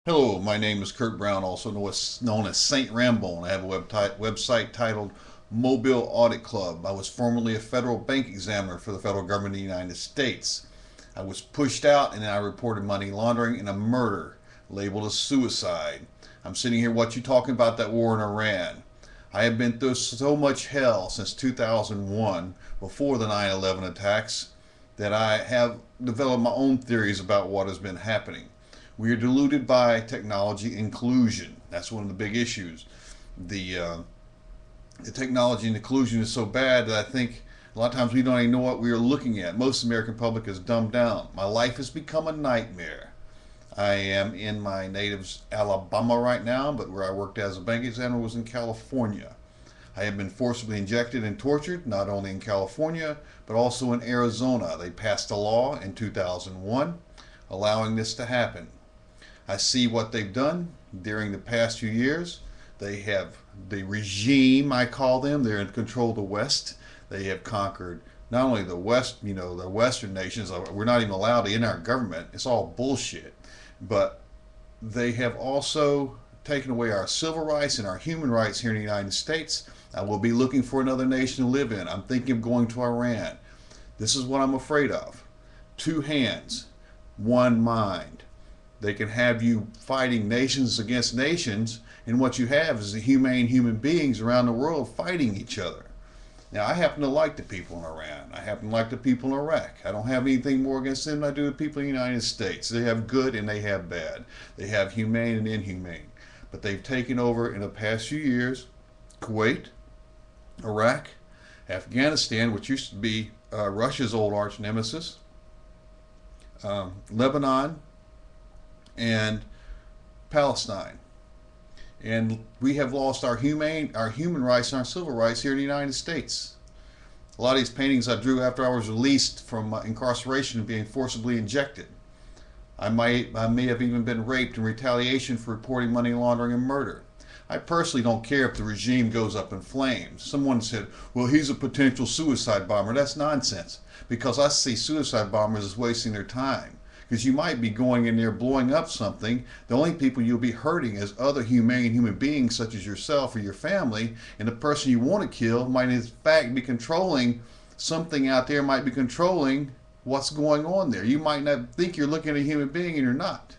Hello, my name is Kurt Brown, also known as Saint Rambone. I have a website titled Mobile Audit Club. I was formerly a federal bank examiner for the federal government of the United States. I was pushed out and I reported money laundering and a murder labeled as suicide. I'm sitting here watching you talking about that war in Iran. I have been through so much hell since 2001, before the 9/11 attacks, that I have developed my own theories about what has been happening. We are deluded by technology inclusion. That's one of the big issues. The uh, the technology and inclusion is so bad that I think a lot of times we don't even know what we are looking at. Most of the American public is dumbed down. My life has become a nightmare. I am in my native Alabama right now, but where I worked as a bank examiner was in California. I have been forcibly injected and tortured, not only in California, but also in Arizona. They passed a law in 2001 allowing this to happen. I see what they've done during the past few years. They have the regime, I call them, they're in control of the West. They have conquered not only the West, the Western nations, we're not even allowed in our government. It's all bullshit. But they have also taken away our civil rights and our human rights here in the United States. I will be looking for another nation to live in. I'm thinking of going to Iran. This is what I'm afraid of. Two hands, one mind. They can have you fighting nations against nations, and what you have is the humane human beings around the world fighting each other. Now, I happen to like the people in Iran. I happen to like the people in Iraq. I don't have anything more against them than I do the people in the United States. They have good and they have bad. They have humane and inhumane. But they've taken over in the past few years Kuwait, Iraq, Afghanistan, which used to be Russia's old arch nemesis, Lebanon, and Palestine. And we have lost our human rights and our civil rights here in the United States. A lot of these paintings I drew after I was released from incarceration and being forcibly injected. I may have even been raped in retaliation for reporting money laundering and murder. I personally don't care if the regime goes up in flames. Someone said, well, he's a potential suicide bomber. That's nonsense, because I see suicide bombers as wasting their time. Because you might be going in there blowing up something. The only people you'll be hurting is other humane human beings such as yourself or your family, and the person you want to kill might in fact be controlling something out there, might be controlling what's going on there. You might not think you're looking at a human being and you're not.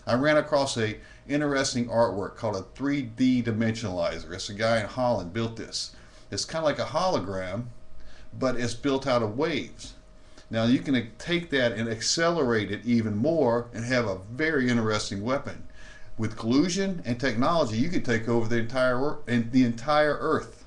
I ran across a interesting artwork called a 3D dimensionalizer. It's a guy in Holland built this. It's kind of like a hologram, but it's built out of waves. Now you can take that and accelerate it even more and have a very interesting weapon. With collusion and technology, you could take over the entire Earth.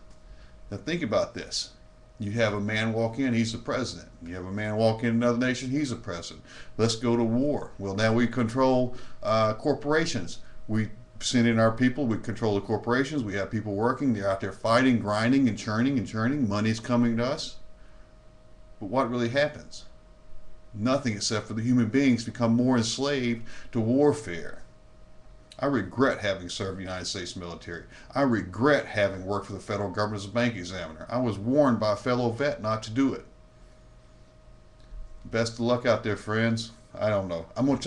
Now think about this. You have a man walk in, he's the president. You have a man walk in another nation, he's the president. Let's go to war. Well, now we control corporations. We send in our people, we control the corporations, we have people working, they're out there fighting, grinding and churning. Money's coming to us. But what really happens? Nothing, except for the human beings become more enslaved to warfare. I regret having served the United States military. I regret having worked for the federal government as a bank examiner. I was warned by a fellow vet not to do it. Best of luck out there, friends. I don't know. I'm gonna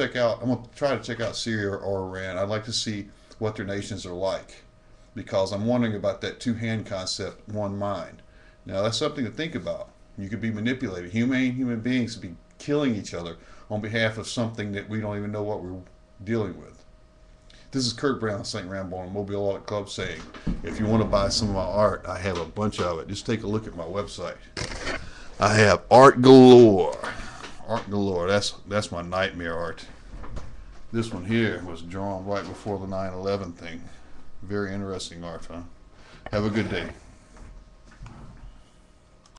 try to check out Syria or Iran. I'd like to see what their nations are like, because I'm wondering about that two-hand concept, one mind. Now that's something to think about. You could be manipulated. Humane human beings could be killing each other on behalf of something that we don't even know what we're dealing with. This is Kurt Brown, St. Rambone, Mobile Audit Club, saying, if you want to buy some of my art, I have a bunch of it. Just take a look at my website. I have art galore. Art galore. That's my nightmare art. This one here was drawn right before the 9/11 thing. Very interesting art, huh? Have a good day.